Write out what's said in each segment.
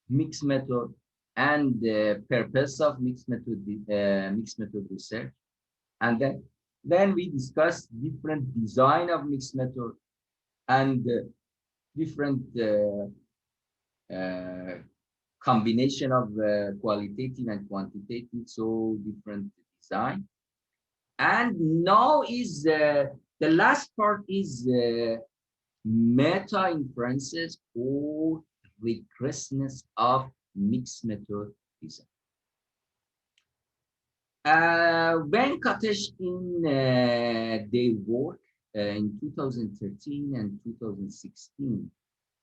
mixed method and the purpose of mixed method research. And then we discuss different design of mixed method and different uh, combination of qualitative and quantitative, so different design. And now is the last part is meta inferences or rigorousness of mixed method design. When Katesh in their work in 2013 and 2016,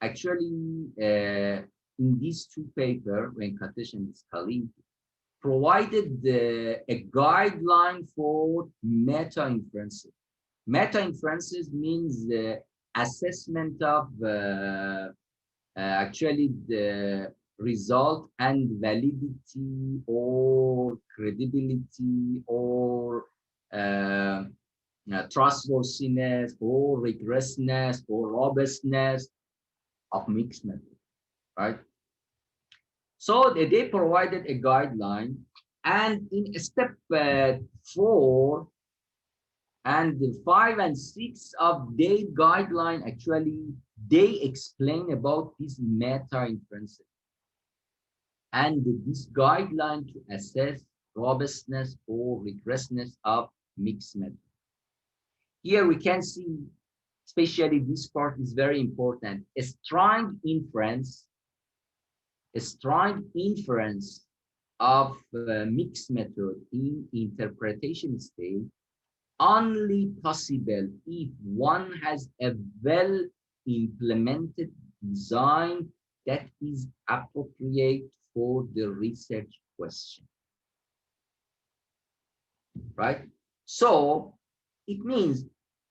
actually in these two papers, when Katesh and his colleague provided a guideline for meta inferences. Meta inferences means the assessment of actually the result and validity or credibility or trustworthiness or rigorousness or robustness of mixed method, right? So they provided a guideline, and in step 4 and 5 and 6 of their guideline, actually they explain about this meta inferences and this guideline to assess robustness or rigorousness of mixed method. Here we can see, especially this part is very important, a strong inference of mixed method in interpretation stage only possible if one has a well implemented design that is appropriate for the research question, right? So it means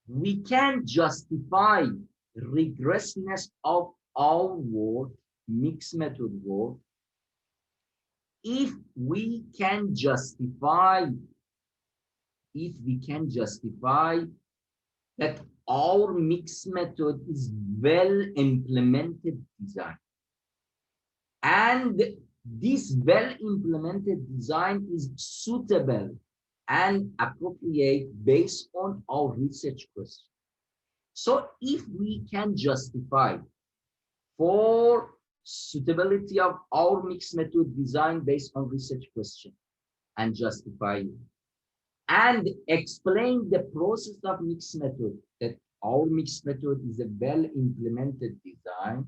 we can justify rigorousness of our work, mixed method work, if we can justify that our mixed method is well implemented design, and this well implemented design is suitable and appropriate based on our research question. So if we can justify for suitability of our mixed method design based on research question and justify it, and explain the process of mixed method, that our mixed method is a well implemented design,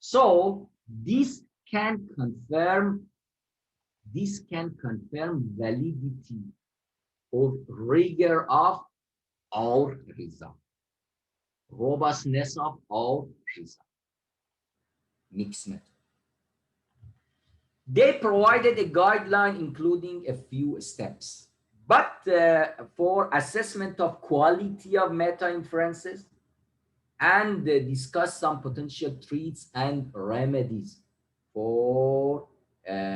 so this can confirm validity or rigor of our result, robustness of our result, mixed method. They provided a guideline including a few steps, but for assessment of quality of meta inferences, and discuss some potential treats and remedies for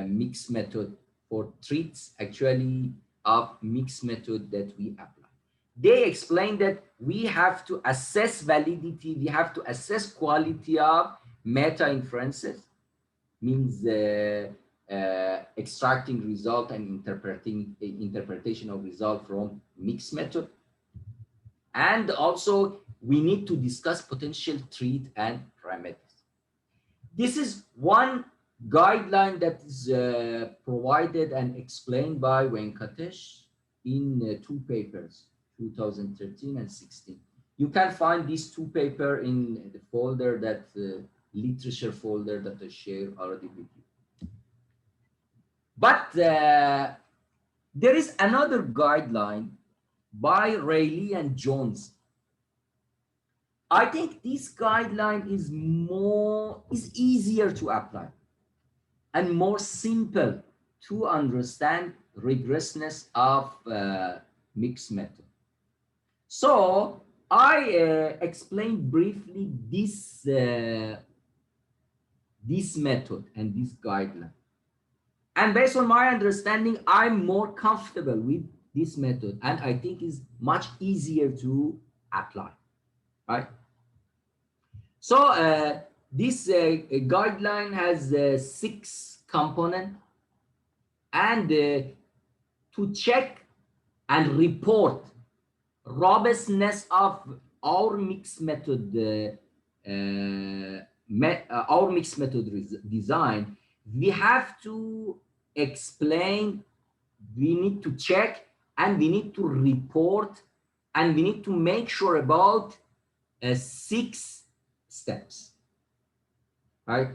mixed method, for treats actually of mixed method that we apply. They explain that we have to assess validity, we have to assess quality of meta inferences, means extracting result and interpretation of result from mixed method. And also we need to discuss potential treat and remedies. This is one guideline that is provided and explained by Venkatesh in two papers, 2013 and 16. You can find these two papers in the folder, that literature folder that I shared already with you. But there is another guideline by Reilly and Jones. I think this guideline is easier to apply and more simple to understand rigorousness of mixed method. So I explained briefly this method and this guideline. And based on my understanding, I'm more comfortable with this method, and I think is much easier to apply, right? So This guideline has 6 components, and to check and report robustness of our mixed method design, we have to explain, we need to check, and we need to report, and we need to make sure about 6 steps, right?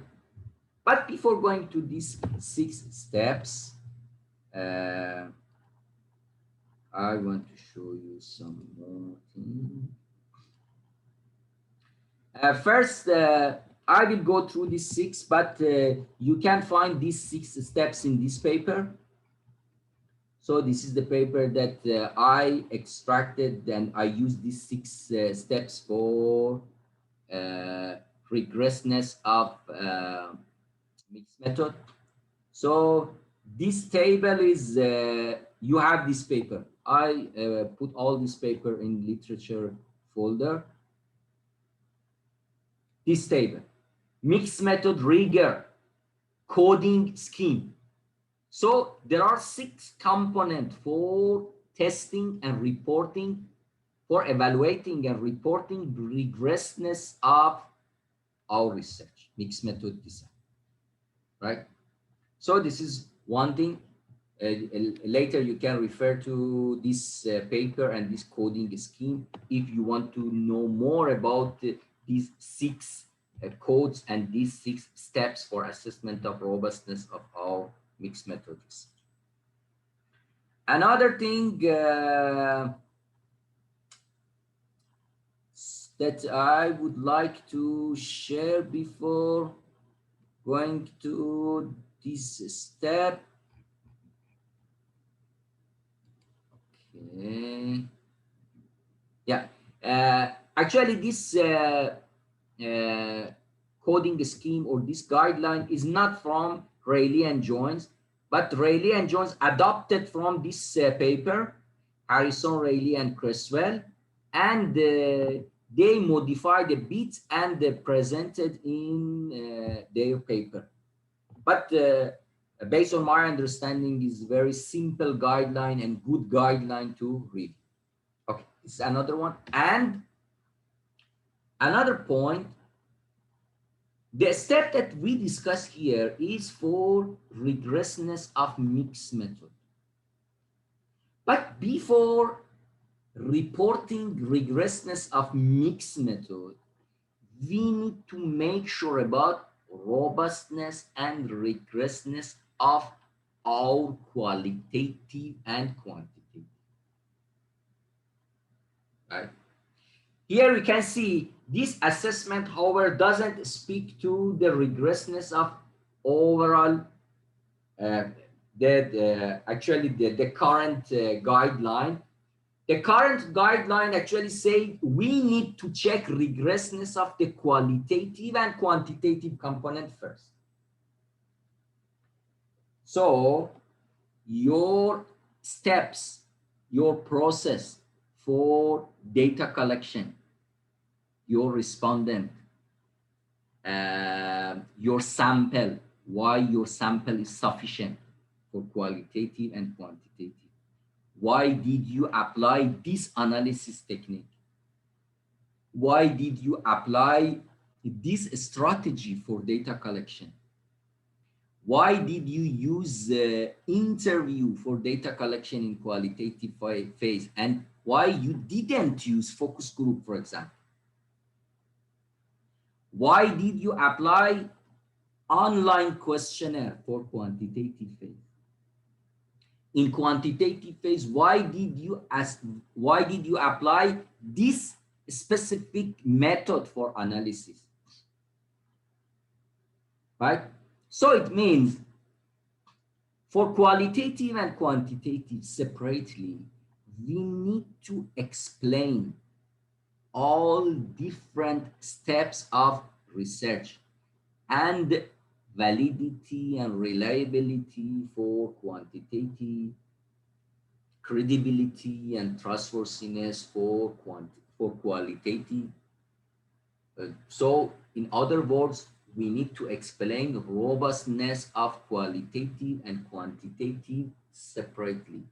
But before going to these 6 steps, I want to show you some more things. First, I will go through these 6, but you can find these 6 steps in this paper. So this is the paper that I extracted, and I used these 6 steps for rigorousness of mixed method. So this table is, you have this paper. I put all this paper in literature folder. This table, mixed method rigor, coding scheme. So there are 6 components for testing and reporting, for evaluating and reporting rigorousness of our research, mixed method design, right? So this is one thing. Later you can refer to this paper and this coding scheme if you want to know more about these 6 codes and these 6 steps for assessment of robustness of our mixed method research. Another thing that I would like to share before going to this step. Okay. Yeah. Actually, this coding scheme or this guideline is not from Reilly and Jones, but Reilly and Jones adopted from this paper, Harrison, Reilly, and Creswell, and they modified a bit and presented in their paper. But based on my understanding, is very simple guideline and good guideline to read. Okay, this is another one. And another point, the step that we discuss here is for rigorousness of mixed method. But before reporting rigorousness of mixed method, we need to make sure about robustness and rigorousness of our qualitative and quantitative, right? Here we can see this assessment, however, doesn't speak to the rigorousness of overall actually the current guideline. The current guideline actually say we need to check rigorousness of the qualitative and quantitative component first. So your steps, your process for data collection, your respondent, your sample, why your sample is sufficient for qualitative and quantitative. Why did you apply this analysis technique? Why did you apply this strategy for data collection? Why did you use interview for data collection in qualitative phase? And why you didn't use focus group, for example? Why did you apply online questionnaire for quantitative phase? In quantitative phase, why did you apply this specific method for analysis? Right? So it means for qualitative and quantitative separately, we need to explain all different steps of research and validity and reliability for quantitative, credibility and trustworthiness for qualitative. So In other words, we need to explain robustness of qualitative and quantitative separately,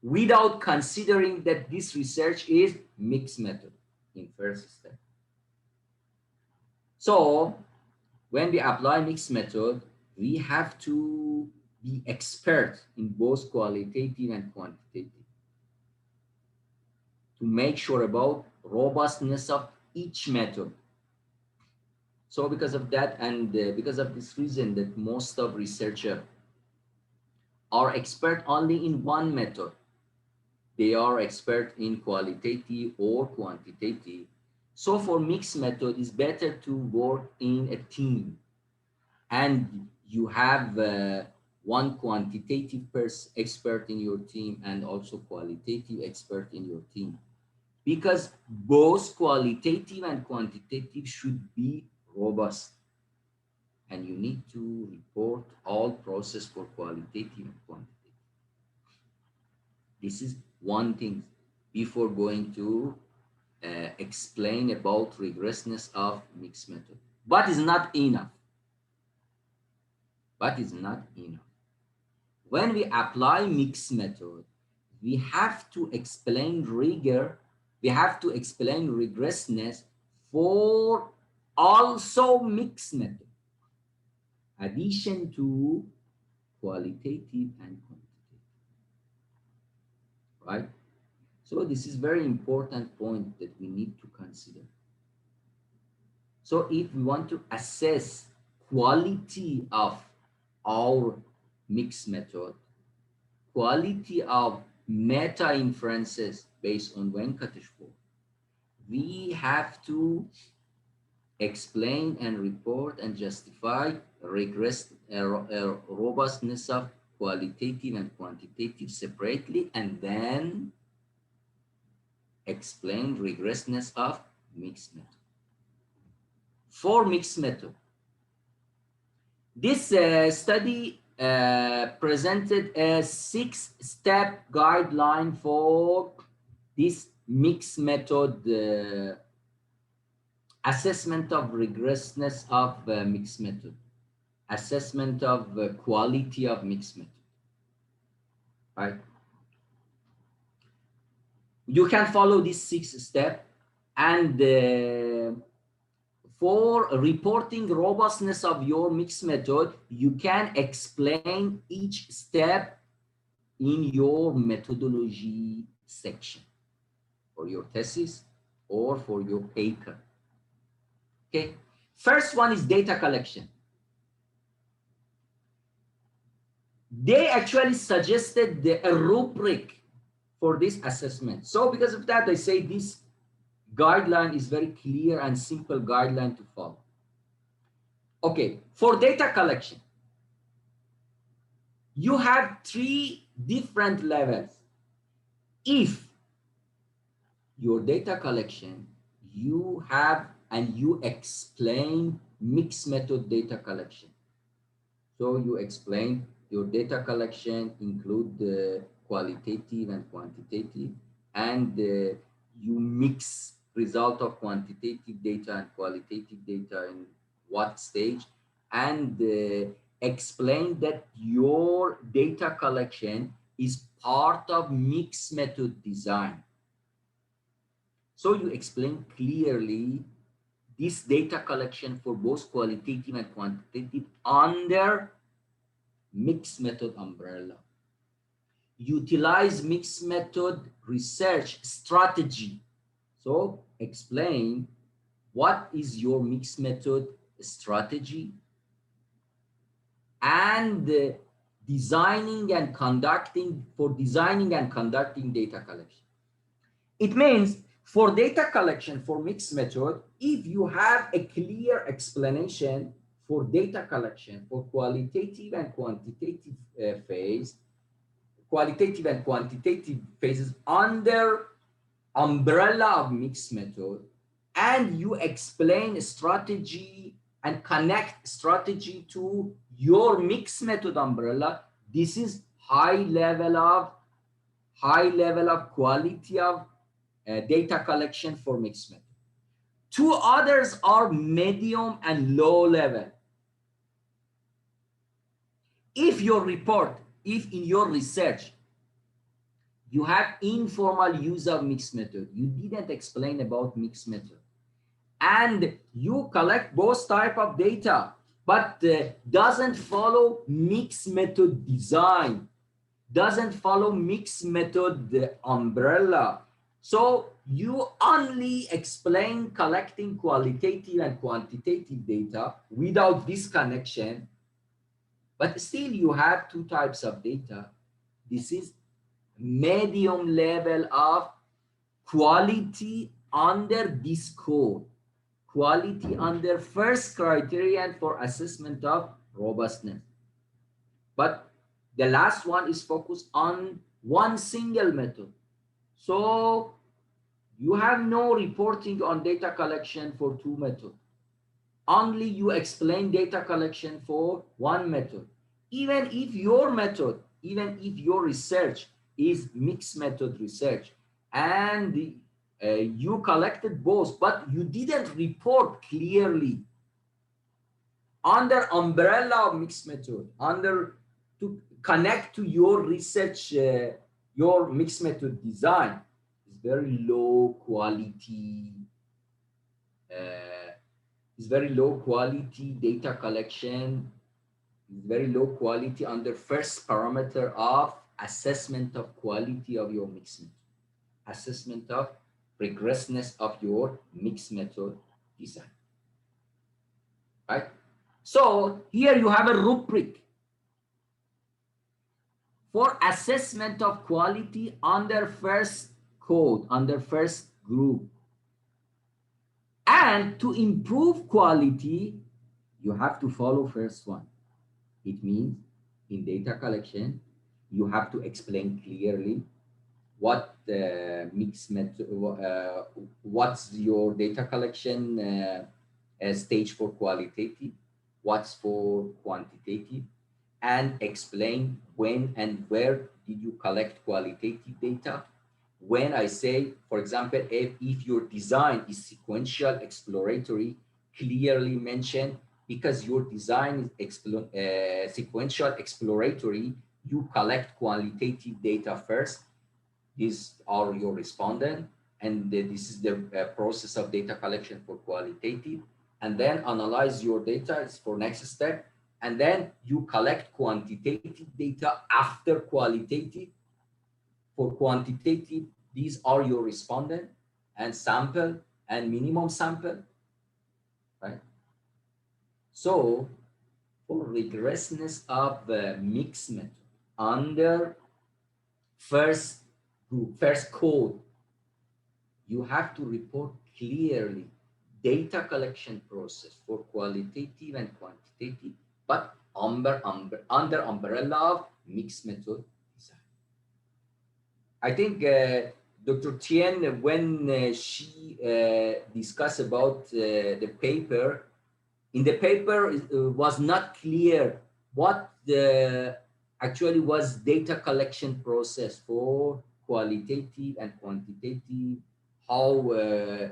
without considering that this research is mixed method in first step. So when we apply mixed method, we have to be expert in both qualitative and quantitative to make sure about robustness of each method. So because of that, and because of this reason, that most of researchers are expert only in one method. They are expert in qualitative or quantitative. So for mixed method, it's better to work in a team, and you have one quantitative expert in your team and also qualitative expert in your team, because both qualitative and quantitative should be robust, and you need to report all process for qualitative and quantitative. This is one thing before going to explain about rigorousness of mixed method. But it's not enough. But it's not enough. When we apply mixed method, we have to explain rigor, we have to explain rigorousness for also mixed method, addition to qualitative and quantitative, right? So this is very important point that we need to consider. So if we want to assess quality of our mixed method, quality of meta inferences based on Venkatesh's work, we have to explain and report and justify robustness of qualitative and quantitative separately, and then explain rigorousness of mixed method. For mixed method, this study presented a 6-step guideline for this mixed method assessment of rigorousness of mixed method, assessment of quality of mixed method, right? You can follow this 6-step, and for reporting robustness of your mixed method, you can explain each step in your methodology section for your thesis or for your paper. Okay, first one is data collection. They actually suggested a rubric for this assessment. So because of that, I say this guideline is very clear and simple guideline to follow. Okay, for data collection, you have 3 different levels. If your data collection, you have and you explain mixed method data collection. So you explain your data collection include the qualitative and quantitative, and you mix result of quantitative data and qualitative data in what stage, and explain that your data collection is part of mixed method design. So you explain clearly this data collection for both qualitative and quantitative under mixed method umbrella. Utilize mixed method research strategy. So explain what is your mixed method strategy, and designing and conducting data collection. It means for data collection for mixed method, if you have a clear explanation for data collection for qualitative and quantitative qualitative and quantitative phases under umbrella of mixed method, and you explain strategy and connect strategy to your mixed method umbrella, this is high level of quality of data collection for mixed method. Two others are medium and low level. If your report, if in your research, you have informal use of mixed method, you didn't explain about mixed method, and you collect both type of data, but doesn't follow mixed method design, doesn't follow mixed method umbrella. So you only explain collecting qualitative and quantitative data without this connection, but still you have two types of data. This is medium level of quality under this code, quality under first criterion for assessment of robustness. But the last one is focused on one single method. So you have no reporting on data collection for two methods. Only you explain data collection for one method. Even if your method, even if your research is mixed method research, and you collected both, but you didn't report clearly under umbrella of mixed method, under to connect to your research, your mixed method design is very low quality, is very low quality data collection, is very low quality under first parameter of assessment of quality of your mixed method, assessment of rigorousness of your mixed method design, right? So here you have a rubric for assessment of quality under first code, under first group. And to improve quality, you have to follow first one. It means in data collection, you have to explain clearly what the mixed method, what's your data collection stage for qualitative, what's for quantitative, and explain when and where did you collect qualitative data. When I say, for example, if your design is sequential exploratory, clearly mention, because your design is sequential exploratory, you collect qualitative data first. These are your respondent, and this is the process of data collection for qualitative, and then analyze your data for next step, and then you collect quantitative data after qualitative. For quantitative, these are your respondent and sample and minimum sample, right? So for rigorousness of the mixed method under first group, first code, you have to report clearly data collection process for qualitative and quantitative, but under umbrella of mixed method design. I think Dr. Tien, when she discussed about the paper, in the paper it was not clear what actually was data collection process for qualitative and quantitative, how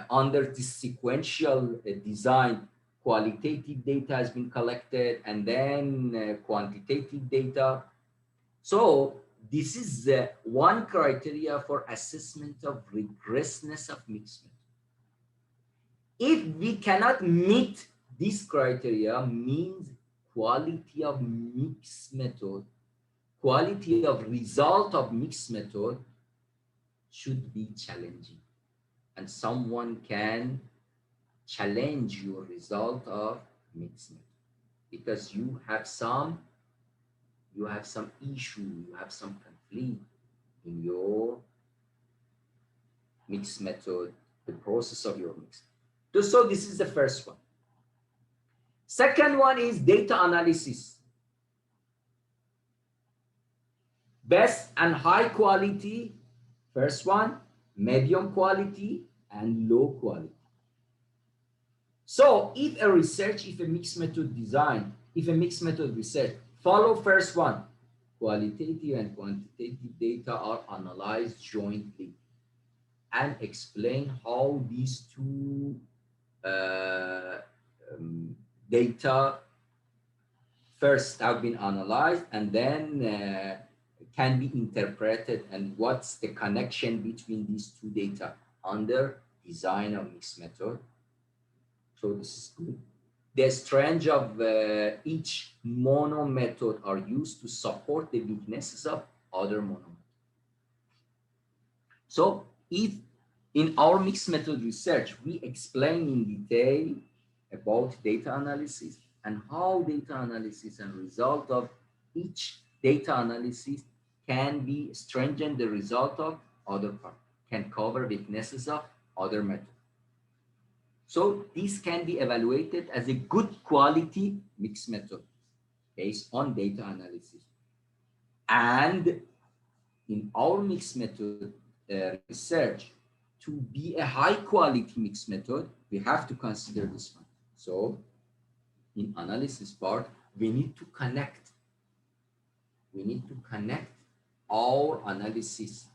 under this sequential design, qualitative data has been collected and then quantitative data. So this is one criteria for assessment of rigorousness of mixed method. If we cannot meet this criteria, means quality of mixed method, quality of result of mixed method should be challenging, and someone can challenge your result of mixed method because you have some issue, you have some conflict in your mixed method, the process of your mixed method. So this is the first one. Second one is data analysis. Best and high quality, first one, medium quality, and low quality. So if a research, if a mixed method design, if a mixed method research, follow first one, qualitative and quantitative data are analyzed jointly. and explain how these two data first have been analyzed and then can be interpreted, and what's the connection between these two data under design of mixed method. So this is good. The strengths of each mono method are used to support the weaknesses of other mono methods. So if in our mixed method research, we explain in detail about data analysis and how data analysis and result of each data analysis can be strengthen the result of other part, can cover weaknesses of other methods. So this can be evaluated as a good quality mixed method based on data analysis. And in our mixed method research, to be a high quality mixed method, we have to consider this one. So in analysis part, we need to connect our analysis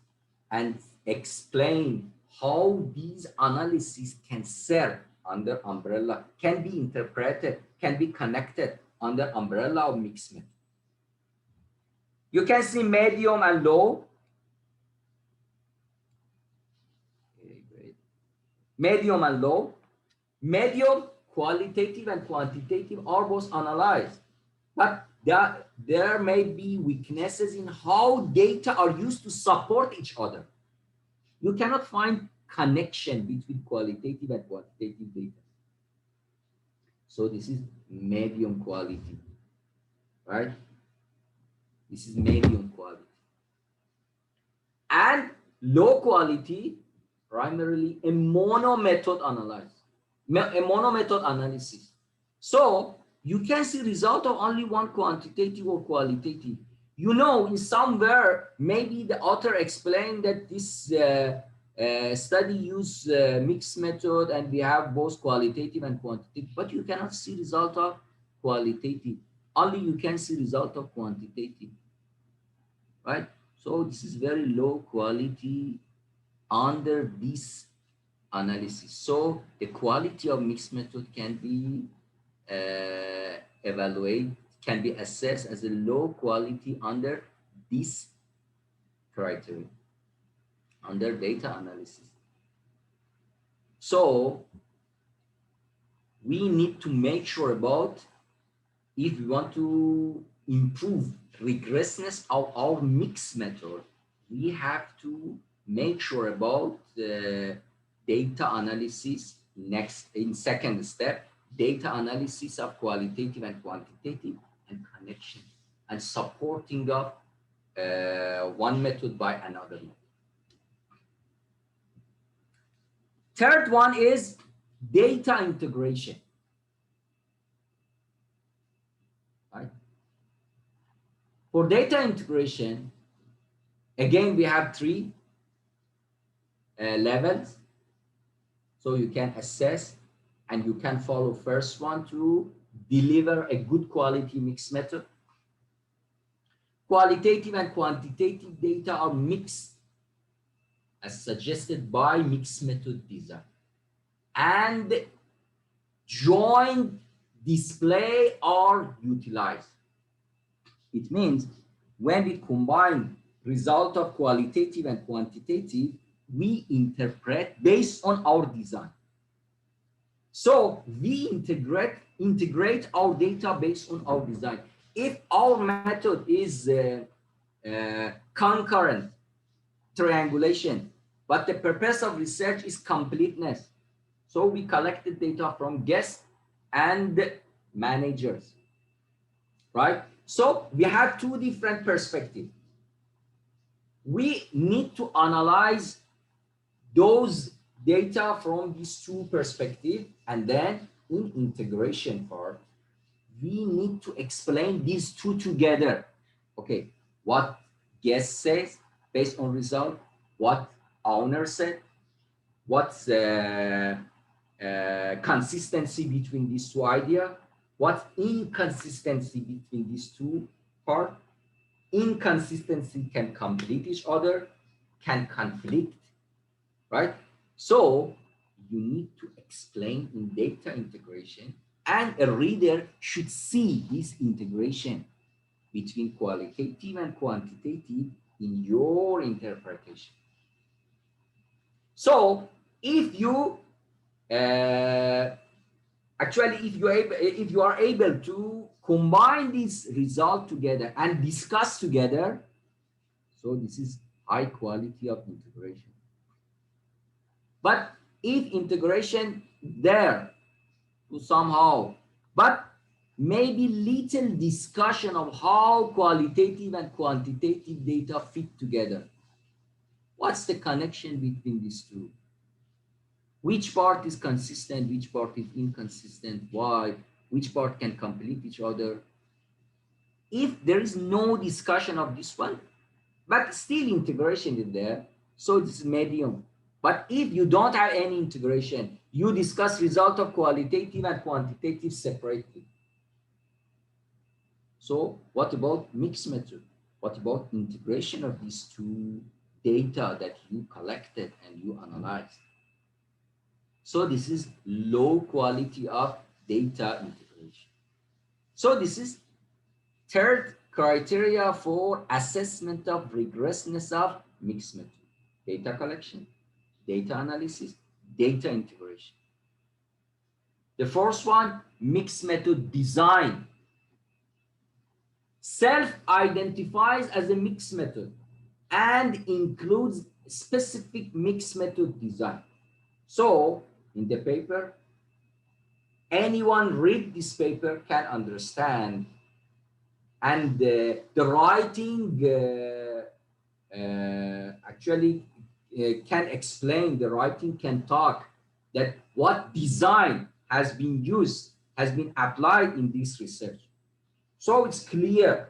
and explain how these analyses can serve under umbrella, can be interpreted, can be connected under umbrella of mixed method. You can see medium and low. Okay, great. Medium and low. Medium, qualitative and quantitative are both analyzed, but there may be weaknesses in how data are used to support each other. You cannot find connection between qualitative and quantitative data. So this is medium quality, right? This is medium quality. And low quality, primarily a mono method analysis. So you can see result of only one quantitative or qualitative. You know, in somewhere, maybe the author explained that this study use mixed method and we have both qualitative and quantitative, but you cannot see result of qualitative. Only you can see result of quantitative, right? So this is very low quality under this analysis. So the quality of mixed method can be evaluated, can be assessed as a low quality under this criteria, under data analysis. So we need to make sure about, if we want to improve rigorousness of our mixed method, we have to make sure about the data analysis. Next, in second step, data analysis of qualitative and quantitative and connection and supporting of one method by another method. Third one is data integration. Right? For data integration, again, we have three levels. So you can assess and you can follow first one to deliver a good quality mixed method. Qualitative and quantitative data are mixed as suggested by mixed method design. And joint display are utilized. It means when we combine result of qualitative and quantitative, we interpret based on our design. So we integrate our data based on our design. If our method is concurrent triangulation, but the purpose of research is completeness, so we collected data from guests and managers, right? So we have two different perspectives. We need to analyze those data from these two perspectives, and then in integration part, we need to explain these two together. Okay, what guest says based on result, what owner said, what's the consistency between these two ideas, what's inconsistency between these two parts. Inconsistency can complete each other, can conflict, right? So you need to explain in data integration, and a reader should see this integration between qualitative and quantitative in your interpretation. So if you actually if you are able to combine these results together and discuss together, so this is high quality of integration. But if integration there to somehow, but maybe little discussion of how qualitative and quantitative data fit together. What's the connection between these two? Which part is consistent, which part is inconsistent, why, which part can complete each other? If there is no discussion of this one, but still integration is there, so it's medium. But if you don't have any integration, you discuss result of qualitative and quantitative separately. So what about mixed method? What about integration of these two data that you collected and you analyzed? So this is low quality of data integration. So this is third criteria for assessment of rigorousness of mixed method: data collection, data analysis, data integration. The first one, mixed method design. Self-identifies as a mixed method and includes specific mixed method design. So in the paper, anyone read this paper can understand, and the writing actually can explain, the writing can talk that what design has been used, has been applied in this research. So it's clear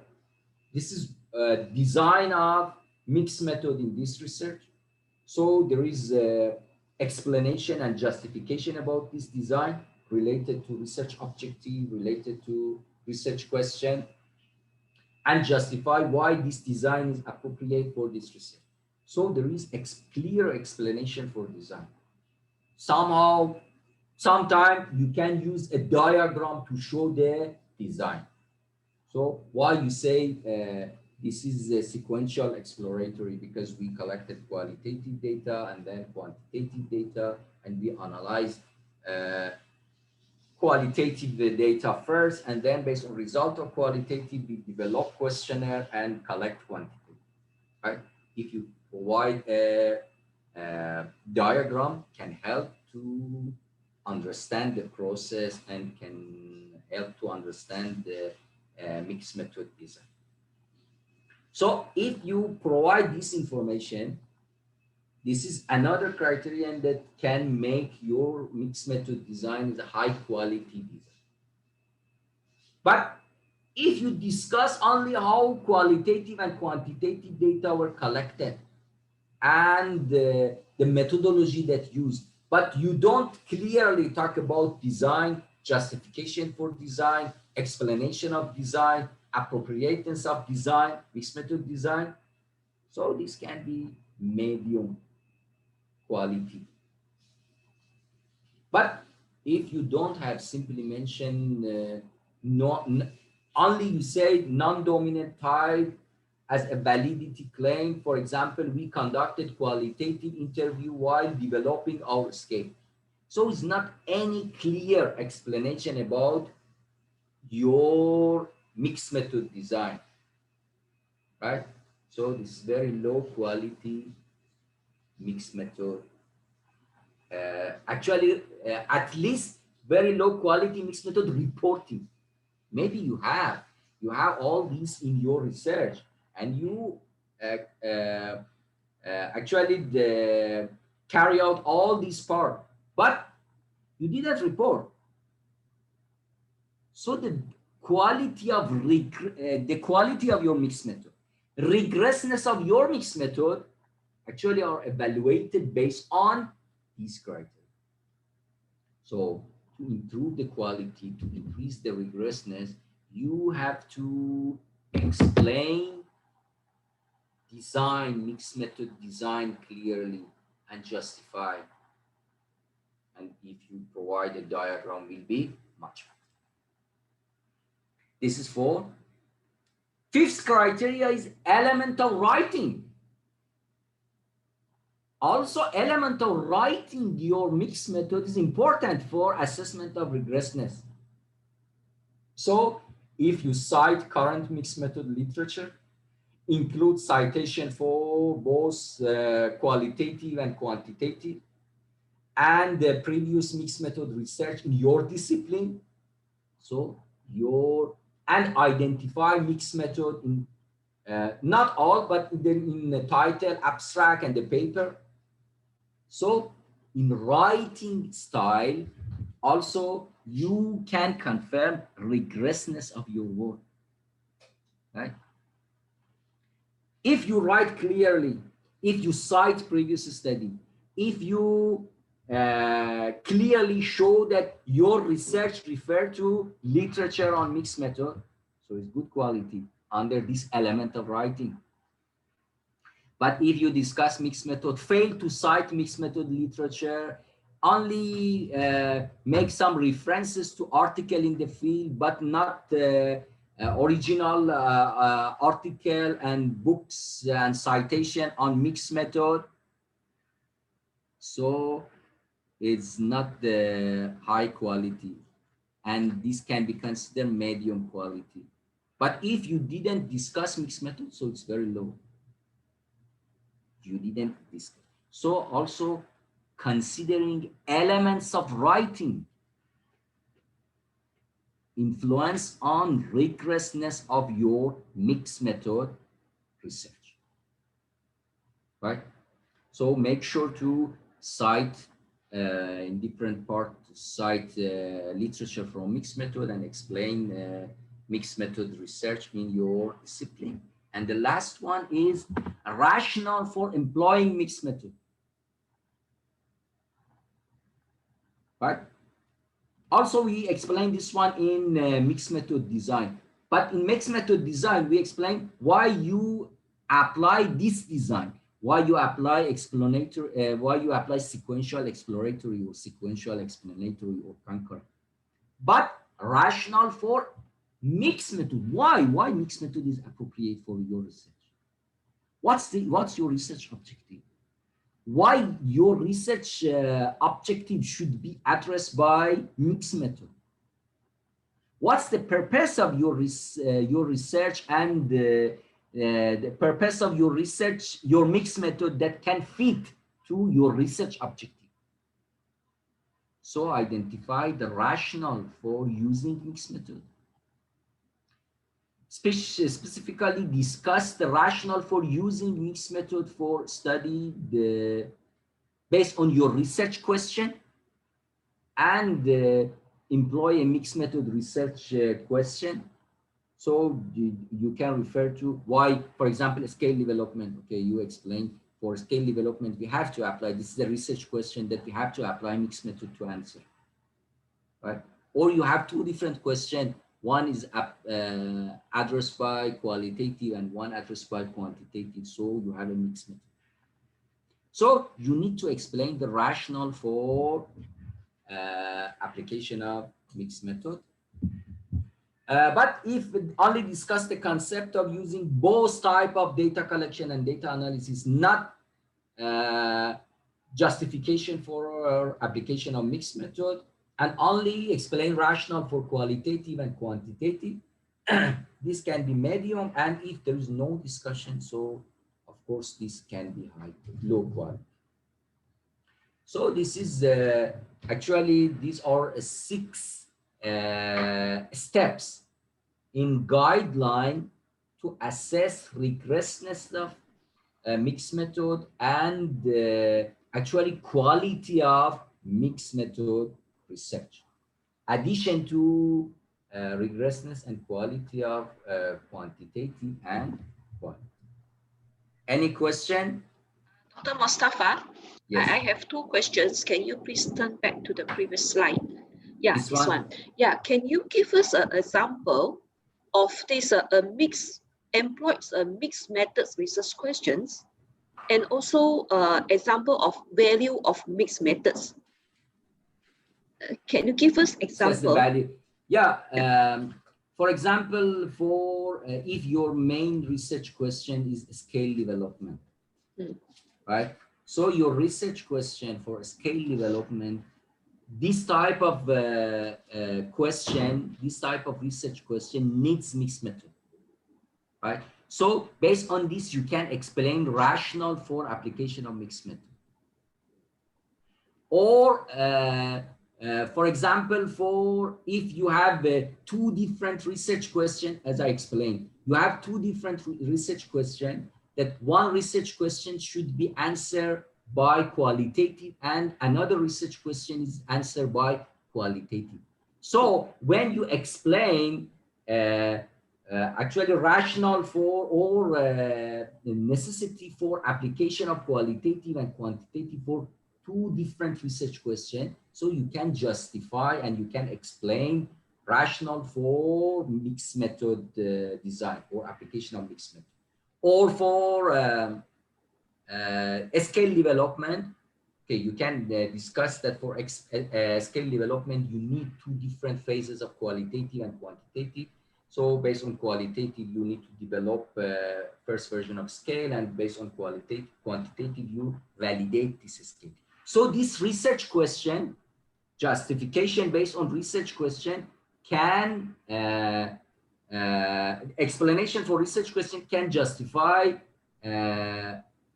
this is a design of mixed method in this research. So there is explanation and justification about this design related to research objective, related to research question, and justify why this design is appropriate for this research. So there is clear explanation for design. Somehow, sometimes you can use a diagram to show the design. So why you say this is a sequential exploratory? Because we collected qualitative data and then quantitative data, and we analyzed qualitative data first, and then based on result of qualitative, we develop questionnaire and collect quantitative, right? If you provide a diagram, can help to understand the process and can help to understand the mixed method design. So if you provide this information, this is another criterion that can make your mixed method design is a high quality design. But if you discuss only how qualitative and quantitative data were collected and the methodology that used, but you don't clearly talk about design, justification for design, explanation of design, appropriateness of design, mixed method design, so this can be medium quality. But if you don't have, simply mention only you say non-dominant type as a validity claim. For example, we conducted qualitative interview while developing our scale. So it's not any clear explanation about your mixed method design, right? So this is very low quality mixed method. Actually, at least very low quality mixed method reporting. Maybe you have all these in your research, and you actually carry out all these part, but you didn't report. So the quality of the quality of your mixed method, rigorousness of your mixed method actually are evaluated based on these criteria. So to improve the quality, to increase the rigorousness, you have to explain design, mixed method design clearly. and justify. And if you provide a diagram, will be much better. This is 4. Fifth criteria is element of writing. Also, element of writing your mixed method is important for assessment of rigorousness. So if you cite current mixed method literature, include citation for both qualitative and quantitative, and the previous mixed method research in your discipline. So and identify mixed method in not all, but in the title, abstract, and the paper. So in writing style, also you can confirm rigorousness of your work, right? If you write clearly, if you cite previous study, if you clearly show that your research refer to literature on mixed method, so it's good quality under this element of writing. But if you discuss mixed method, fail to cite mixed method literature, only make some references to article in the field, but not original article and books and citation on mixed method, so it's not the high quality, and this can be considered medium quality. But if you didn't discuss mixed method, so it's very low. You didn't discuss. So also considering elements of writing influence on rigorousness of your mixed method research, right? So make sure to cite in different parts, cite literature from mixed method and explain mixed method research in your discipline. And the last one is a rationale for employing mixed method, right? Also, we explain this one in mixed method design. But in mixed method design, we explain why you apply this design, why you apply explanatory, why you apply sequential exploratory or sequential explanatory or concurrent. But rationale for mixed method, why mixed method is appropriate for your research. What's your research objective? Why your research objective should be addressed by mixed method? What's the purpose of your research and the purpose of your research, your mixed method that can fit to your research objective? So identify the rationale for using mixed method. Specifically discuss the rationale for using mixed method for study based on your research question, and employ a mixed method research question. So you can refer to why, for example, scale development. Okay, you explain for scale development, we have to apply, this is a research question that we have to apply mixed method to answer, right? Or you have two different questions. One is addressed by qualitative and one addressed by quantitative. So you have a mixed method. So you need to explain the rationale for application of mixed method. But if only discuss the concept of using both type of data collection and data analysis, not justification for application of mixed method, and only explain rationale for qualitative and quantitative, this can be medium. And if there is no discussion, so of course this can be low quality. So this is actually, these are 6 steps in guideline to assess rigorousness of mixed method and actually quality of mixed method research, addition to rigorousness and quality of quantitative and quality. Any question? Dr. Mustafa, Yes. I have 2 questions. Can you please turn back to the previous slide? Yeah, this one. Yeah, can you give us an example of this employs mixed methods research questions? And also example of value of mixed methods. Can you give us Discuss the example? value. Yeah. For example, for if your main research question is scale development, right? So your research question for scale development, this type of question, this type of research question needs mixed method, right? So based on this, you can explain rationale for application of mixed method. Or for example, for if you have two different research questions, as I explained, you have two different research questions, that one research question should be answered by qualitative and another research question is answered by qualitative. So when you explain actually rationale for or the necessity for application of qualitative and quantitative for two different research questions, so you can justify and you can explain rationale for mixed method design or application of mixed method. Or for scale development, okay, you can discuss that for scale development, you need two different phases of qualitative and quantitative. So based on qualitative, you need to develop first version of scale, and based on quantitative, you validate this scale. So this research question, justification based on research question can, explanation for research question can justify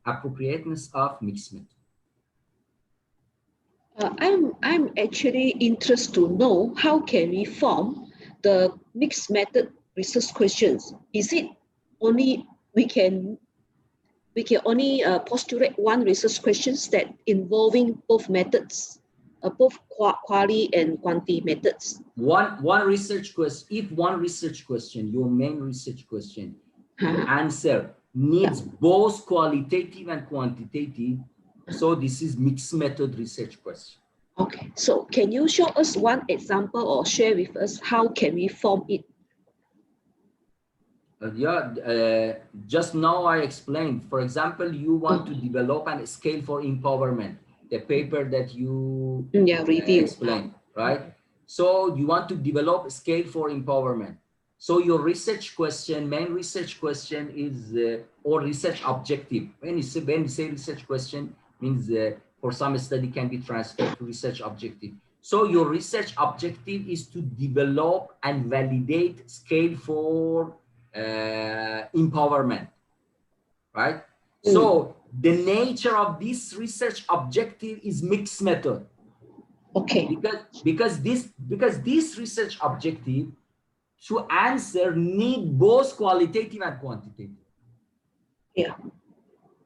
appropriateness of mixed method. I'm actually interested to know how can we form the mixed method research questions. Is it only we can only postulate one research questions that involving both methods, both quali and quanti methods? One research question, if one research question, your main research question, answer needs both qualitative and quantitative, so this is mixed method research question. Okay, so can you show us one example or share with us how can we form it? Just now I explained. For example, you want to develop a scale for empowerment, the paper that you review explained, right? So you want to develop a scale for empowerment. So your research question, main research question is, or research objective. When you say research question, means for some study can be transferred to research objective. So your research objective is to develop and validate scale for empowerment, right? So the nature of this research objective is mixed method. Okay. Because this research objective to answer need both qualitative and quantitative. Yeah.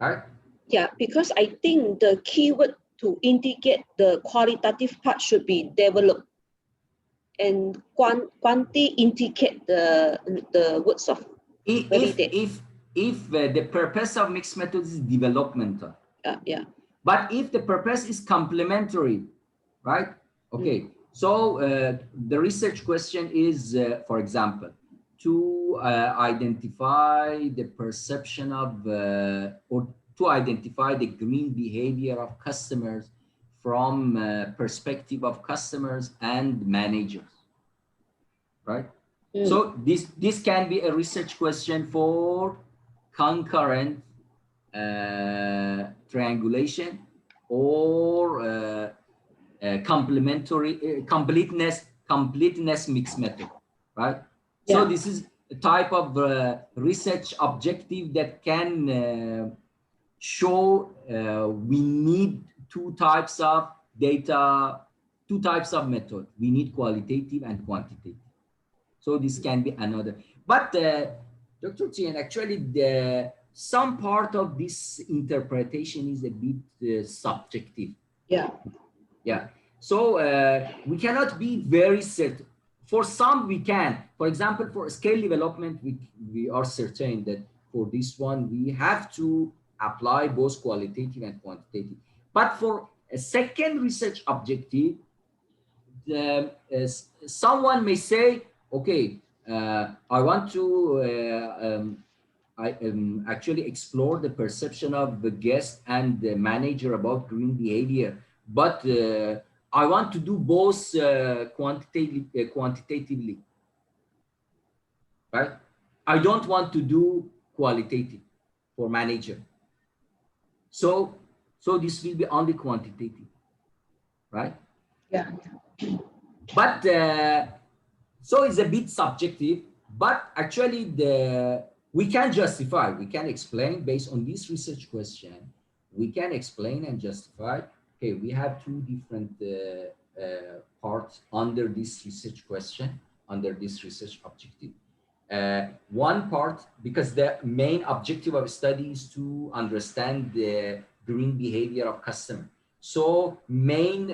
Right? Yeah, because I think the keyword to indicate the qualitative part should be developed, and quanti indicate the words of validate. If the purpose of mixed methods is developmental. Yeah. But if the purpose is complementary, right? Okay. So the research question is, for example, to identify the perception of or to identify the green behavior of customers from perspective of customers and managers, right? So this can be a research question for concurrent triangulation or complementary completeness mixed method, right? Yeah. So this is a type of research objective that can show we need two types of data, two types of method. We need qualitative and quantitative. So this can be another. But Dr. Tien, actually some part of this interpretation is a bit subjective. Yeah. Yeah. So we cannot be very certain. For some we can. For example, for scale development, we are certain that for this one, we have to apply both qualitative and quantitative. But for a second research objective, someone may say, okay, I want to I actually explore the perception of the guest and the manager about green behavior, but I want to do both quantitatively, right? I don't want to do qualitative for manager. So, so this will be only quantitative, right? Yeah. But so it's a bit subjective, but actually we can justify, we can explain based on this research question, we can explain and justify, okay, we have two different parts under this research question, under this research objective. One part, because the main objective of study is to understand the green behavior of customer. So main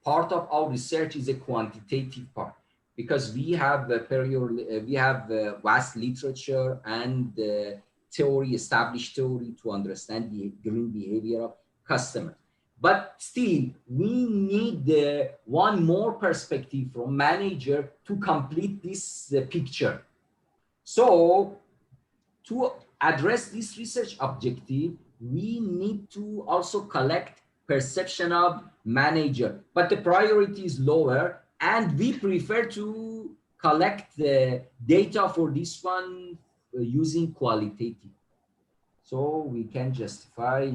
part of our research is a quantitative part, because we have we have vast literature and theory, established theory to understand the green behavior of customers. But still, we need one more perspective from manager to complete this picture. So to address this research objective, we need to also collect perception of manager, but the priority is lower, and we prefer to collect the data for this one using qualitative. So we can justify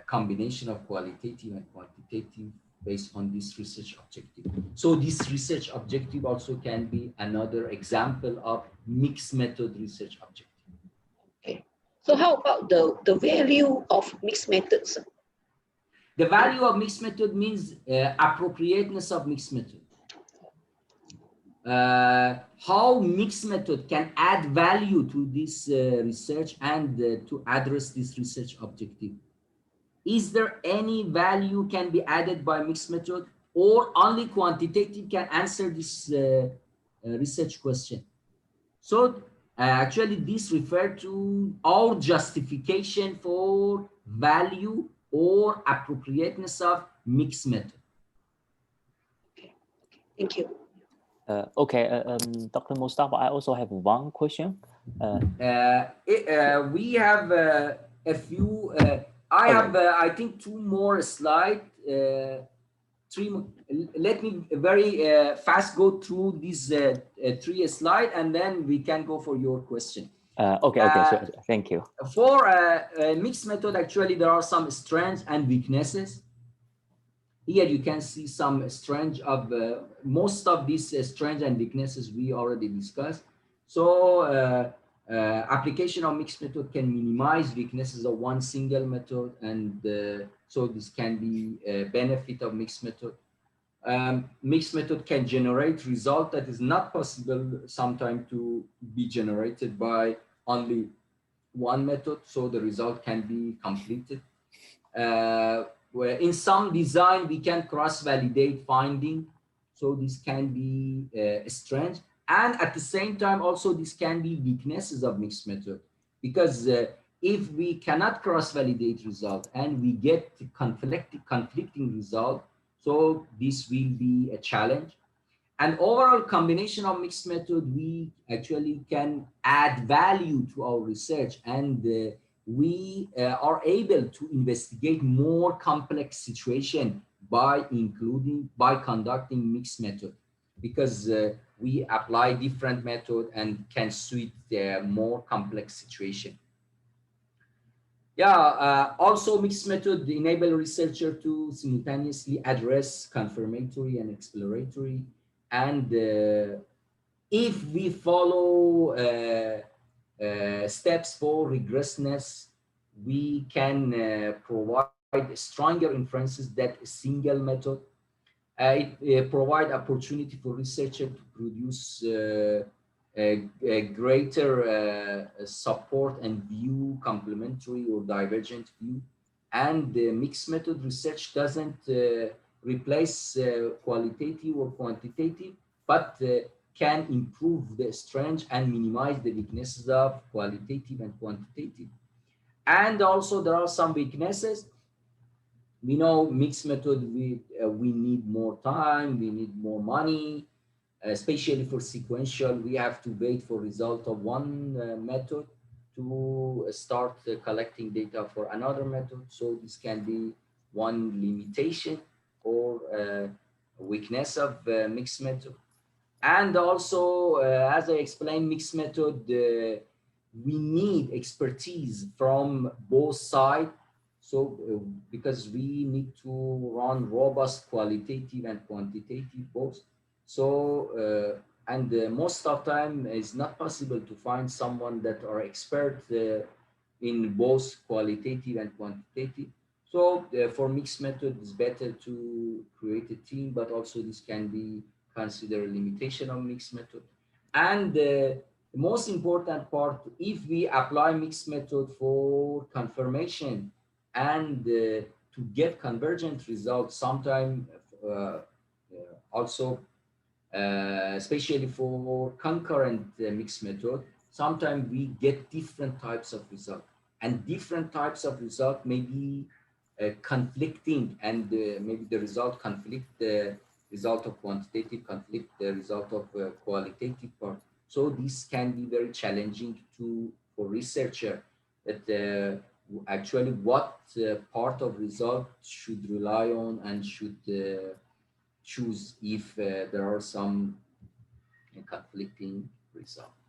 combination of qualitative and quantitative based on this research objective. So this research objective also can be another example of mixed method research objective. Okay. So how about the value of mixed methods? The value of mixed method means appropriateness of mixed method. How mixed method can add value to this research and to address this research objective. Is there any value can be added by mixed method, or only quantitative can answer this research question? So actually this refers to our justification for value or appropriateness of mixed method. Okay. Thank you. Dr. Mustafa, I also have one question. We have a few. I have, I think, two more slides. Three. Let me very fast go through these three slides, and then we can go for your question. Okay, sure. Thank you. For mixed method, actually, there are some strengths and weaknesses. Here you can see some strengths of most of these strengths and weaknesses we already discussed. So application of mixed method can minimize weaknesses of one single method, and so this can be a benefit of mixed method. Mixed method can generate result that is not possible sometimes to be generated by only one method, so the result can be completed. Where in some design we can cross-validate finding, so this can be a strength, and at the same time also this can be weaknesses of mixed method, because if we cannot cross-validate result and we get conflicting result, so this will be a challenge. And overall combination of mixed method, we actually can add value to our research, and we are able to investigate more complex situation by conducting mixed method, because we apply different method and can suit the more complex situation. Yeah, also mixed method enable researcher to simultaneously address confirmatory and exploratory. And if we follow steps for rigorousness, we can provide stronger inferences that a single method. It provide opportunity for researcher to produce a greater support and view complementary or divergent view. And the mixed method research doesn't replace qualitative or quantitative, but can improve the strength and minimize the weaknesses of qualitative and quantitative. And also there are some weaknesses. We know mixed method, we need more time, we need more money, especially for sequential, we have to wait for result of one method to start collecting data for another method. So this can be one limitation or weakness of mixed method. And also, as I explained, mixed method, we need expertise from both sides. So, because we need to run robust qualitative and quantitative both. So, and most of the time it's not possible to find someone that are expert in both qualitative and quantitative. So, for mixed method, it's better to create a team, but also this can be consider limitation of mixed method. And the most important part, if we apply mixed method for confirmation and to get convergent results, sometimes also, especially for concurrent mixed method, sometimes we get different types of result, and different types of result may be conflicting, and maybe the result conflict the result of quantitative, conflict the result of qualitative part. So this can be very challenging to for researcher, that actually what part of result should rely on and should choose if there are some conflicting results.